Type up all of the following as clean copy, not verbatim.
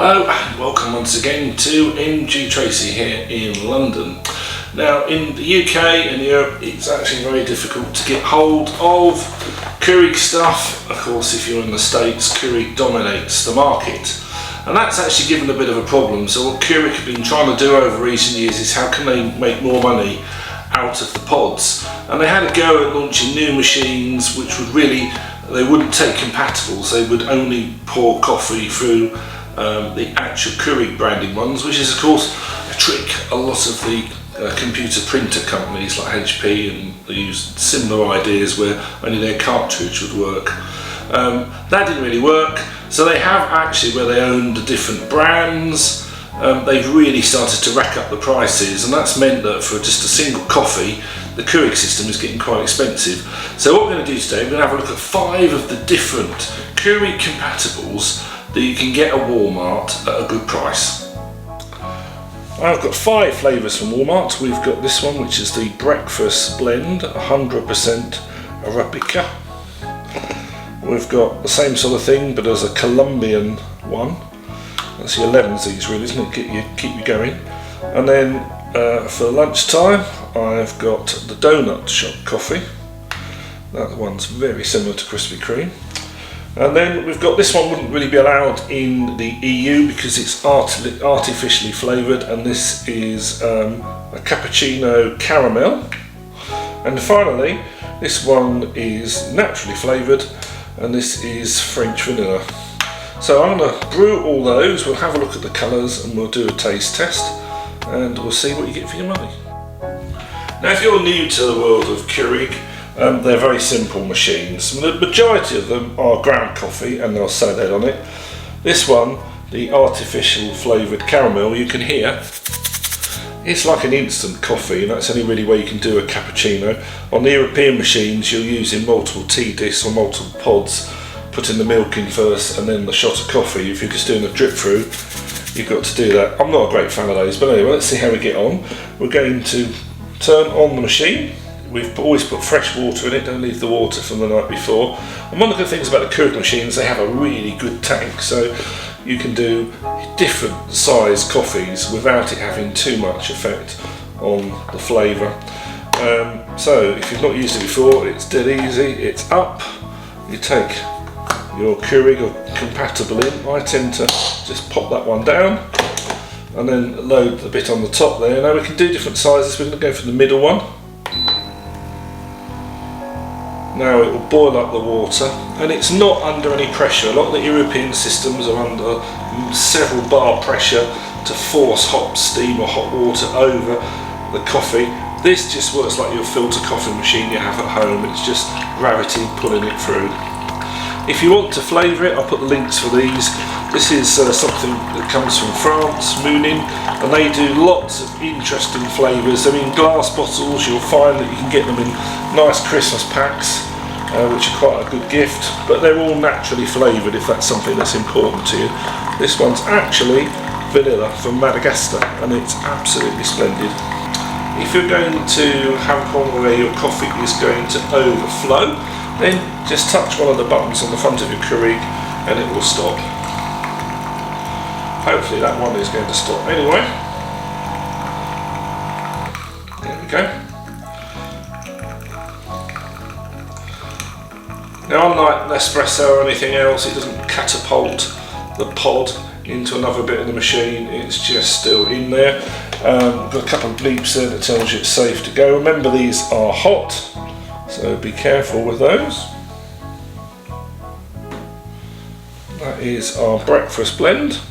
Hello and welcome once again to MG Tracy here in London. Now in the UK and Europe it's actually very difficult to get hold of Keurig stuff. Of course if you're in the States, Keurig dominates the market. And that's actually given a bit of a problem. So what Keurig have been trying to do over recent years is how can they make more money out of the pods. And they had a go at launching new machines which would really, they wouldn't take compatibles, they would only pour coffee through the actual Keurig branding ones, which is of course a trick a lot of the computer printer companies like HP, and they used similar ideas where only their cartridge would work. That didn't really work, so they have actually, where they own the different brands, they've really started to rack up the prices, and that's meant that for just a single coffee the Keurig system is getting quite expensive. So what we're going to do today, we're going to have a look at 5 of the different Keurig compatibles that you can get at Walmart at a good price. I've got 5 flavours from Walmart. We've got this one, which is the breakfast blend, 100% Arabica. We've got the same sort of thing, but as a Colombian one. That's your 11s really, isn't it? Keep you going. And then for lunchtime, I've got the donut shop coffee. That one's very similar to Krispy Kreme. And then we've got this one, wouldn't really be allowed in the EU because it's artificially flavoured, and this is a cappuccino caramel. And finally, this one is naturally flavoured, and this is French vanilla. So I'm going to brew all those, we'll have a look at the colours and we'll do a taste test, and we'll see what you get for your money. Now if you're new to the world of Keurig, they're very simple machines. The majority of them are ground coffee and they'll say that on it. This one, the artificial flavoured caramel, you can hear it's like an instant coffee, and that's the only really way you can do a cappuccino. On the European machines you're using multiple tea discs or multiple pods, putting the milk in first and then the shot of coffee. If you're just doing a drip through, you've got to do that. I'm not a great fan of those, but anyway, let's see how we get on. We're going to turn on the machine. We've always put fresh water in it, don't leave the water from the night before. And one of the good things about the Keurig machines, they have a really good tank, so you can do different size coffees without it having too much effect on the flavour. So if you've not used it before, it's dead easy. It's up, you take your Keurig or compatible in. I tend to just pop that one down and then load the bit on the top there. Now we can do different sizes, we're going to go for the middle one. Now it will boil up the water, and it's not under any pressure. A lot of the European systems are under several bar pressure to force hot steam or hot water over the coffee. This just works like your filter coffee machine you have at home. It's just gravity pulling it through. If you want to flavour it, I'll put the links for these. This is something that comes from France, Moonin, and they do lots of interesting flavours. I mean, glass bottles, you'll find that you can get them in nice Christmas packs, which are quite a good gift, but they're all naturally flavoured if that's something that's important to you. This one's actually vanilla from Madagascar, and it's absolutely splendid. If you're going to have a point where your coffee is going to overflow, then just touch one of the buttons on the front of your Keurig and it will stop. Hopefully that one is going to stop anyway. There we go. Now unlike Nespresso or anything else, it doesn't catapult the pod into another bit of the machine, it's just still in there. Got a couple of bleeps there that tells you it's safe to go. Remember, these are hot, so be careful with those. That is our breakfast blend.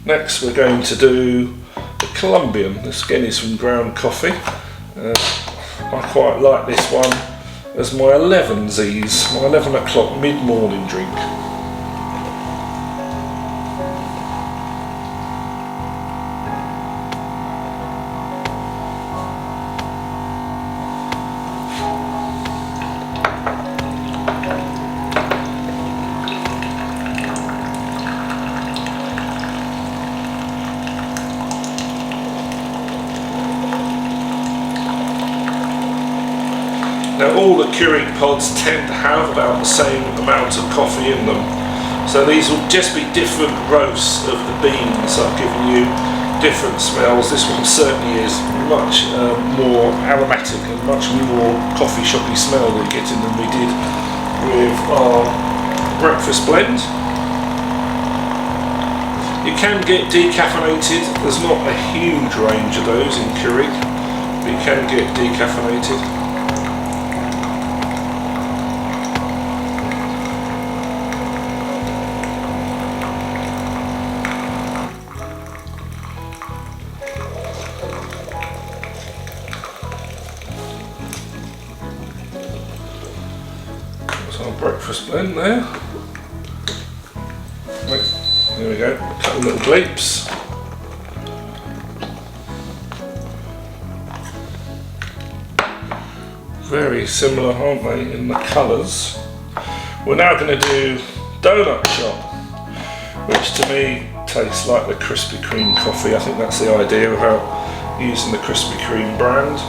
Next we're going to do the Colombian. This again is from ground coffee. I quite like this one as my 11sies, my 11 o'clock mid-morning drink. Now all the Keurig pods tend to have about the same amount of coffee in them. So these will just be different roasts of the beans I've given you, different smells. This one certainly is much more aromatic and much more coffee shoppy smell that you're getting than we did with our breakfast blend. You can get decaffeinated. There's not a huge range of those in Keurig, but you can get decaffeinated. Our breakfast blend there. Right, there we go, a couple of little bleeps. Very similar, aren't they, in the colours. We're now going to do Donut Shop, which to me tastes like the Krispy Kreme coffee. I think that's the idea about using the Krispy Kreme brand.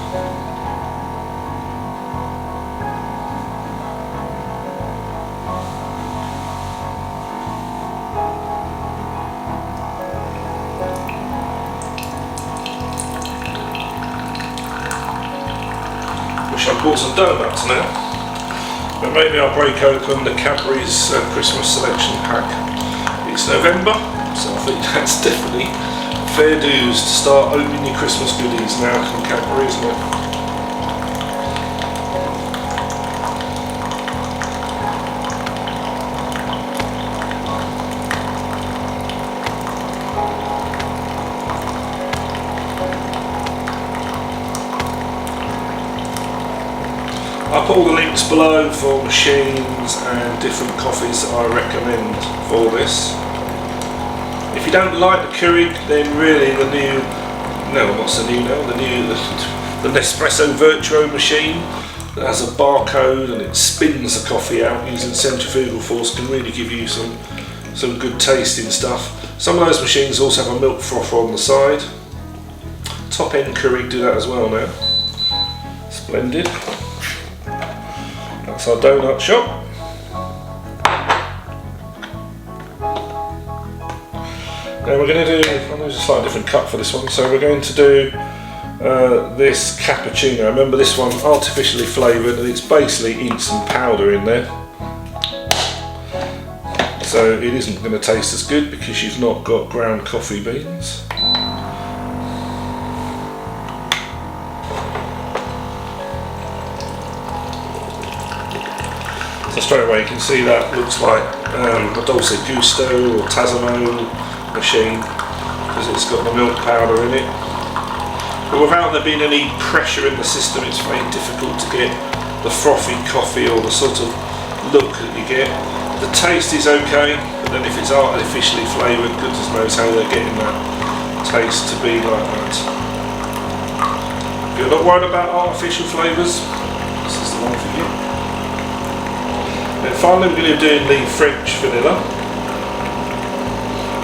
I bought some donuts now, but maybe I'll break open the Cadbury's Christmas selection pack. It's November, so I think that's definitely fair dues to start opening your Christmas goodies now from Cadbury, isn't it? I'll put all the links below for machines and different coffees that I recommend for this. If you don't like the Keurig, then really the new, no, what's the new now? The Nespresso Virtuo machine that has a barcode and it spins the coffee out using centrifugal force can really give you some good tasting stuff. Some of those machines also have a milk frother on the side. Top end Keurig do that as well now. Splendid. That's our donut shop. Now we're going to do, I'll use a slightly different cup for this one, so we're going to do this cappuccino. Remember this one artificially flavoured and it's basically instant powder in there. So it isn't going to taste as good because you've not got ground coffee beans. So straight away you can see that looks like a Dolce Gusto or Tassimo machine because it's got the milk powder in it. But without there being any pressure in the system, it's very difficult to get the frothy coffee or the sort of look that you get. The taste is okay, but then if it's artificially flavoured, goodness knows how they're getting that taste to be like that. If you're not worried about artificial flavours, this is the one for you. And finally we're going to be doing the French vanilla.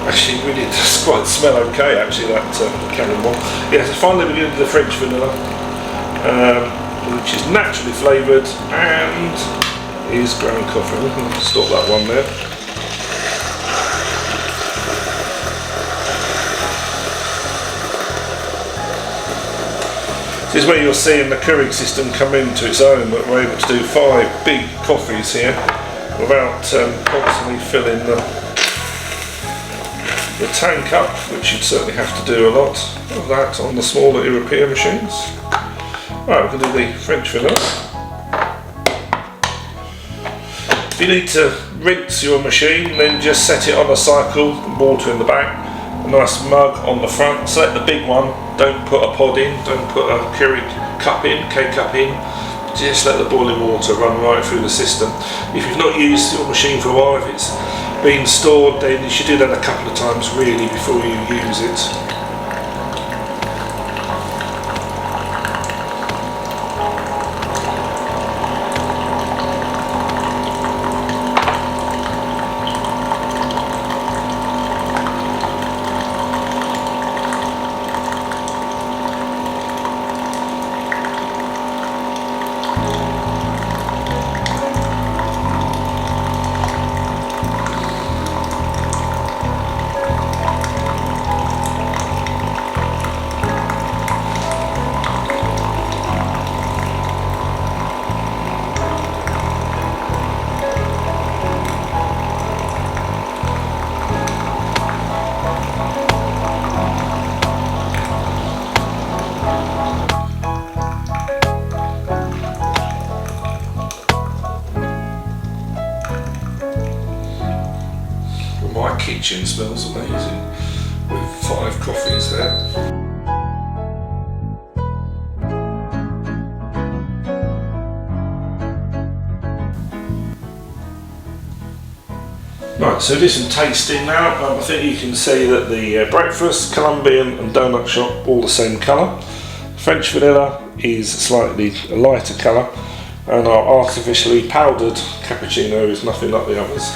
Actually really does quite smell okay actually, that chamomile. Yeah, so finally we're going to do the French vanilla, which is naturally flavoured and is ground coffee. We can stop that one there. This is where you're seeing the Keurig system come into its own, that we're able to do 5 big coffees here without constantly filling the tank up, which you'd certainly have to do a lot of that on the smaller European machines. Right, we're going to do the French vanilla. If you need to rinse your machine, then just set it on a cycle, water in the back, a nice mug on the front. Select the big one, don't put a pod in, don't put a Keurig cup in, K-cup in, just let the boiling water run right through the system. If you've not used your machine for a while, if it's been stored, then you should do that a couple of times really before you use it. kitchen smells amazing with 5 coffees there. Right, so do some tasting now. I think you can see that the breakfast, Colombian and donut shop, all the same colour. French vanilla is slightly a lighter colour, and our artificially powdered cappuccino is nothing like the others.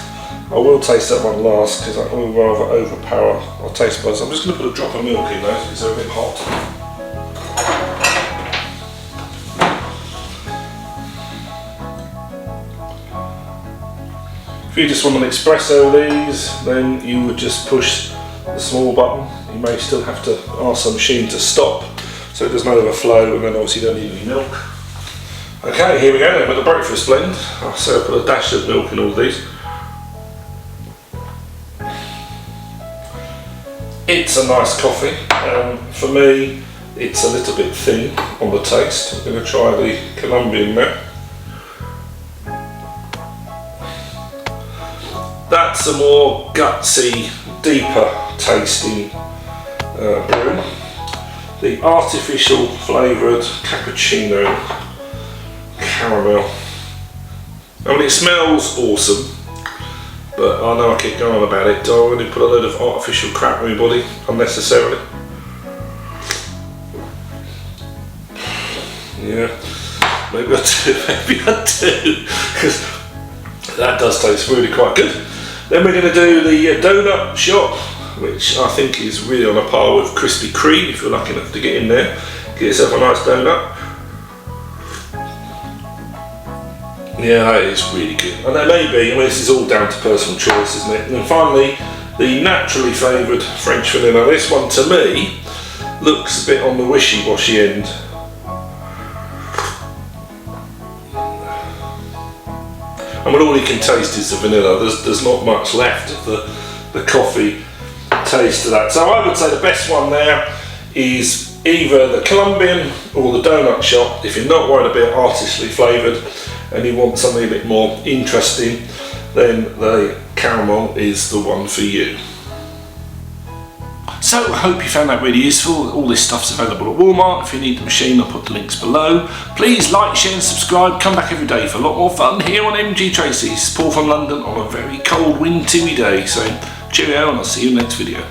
I will taste that one last because that will rather overpower our taste buds. I'm just going to put a drop of milk in those because they're a bit hot. If you just want an espresso of these, then you would just push the small button. You may still have to ask the machine to stop so it doesn't overflow, and then obviously you don't need any milk. Okay, here we go then with the breakfast blend. So I put a dash of milk in all of these. It's a nice coffee. For me, it's a little bit thin on the taste. I'm going to try the Colombian now. That's a more gutsy, deeper tasting brew. The artificial flavoured cappuccino caramel. I mean, it smells awesome, but I know I keep going on about it. Do I really put a load of artificial crap in my body unnecessarily? Yeah, maybe I do, because that does taste really quite good. Then we're going to do the donut shop, which I think is really on a par with Krispy Kreme if you're lucky enough to get in there. Get yourself a nice donut. Yeah, that is really good. And there may be, I mean, this is all down to personal choice, isn't it? And then finally, the naturally flavoured French vanilla. This one to me looks a bit on the wishy-washy end. I mean, all you can taste is the vanilla. There's not much left of the coffee taste to that. So I would say the best one there is either the Colombian or the donut shop. If you're not worried about artificially flavoured and you want something a bit more interesting, then the caramel is the one for you. So I hope you found that really useful. All this stuff's available at Walmart. If you need the machine, I'll put the links below. Please like, share and subscribe. Come back every day for a lot more fun here on MG Tracy's. Paul from London on a very cold, wintry day. So cheerio, and I'll see you in the next video.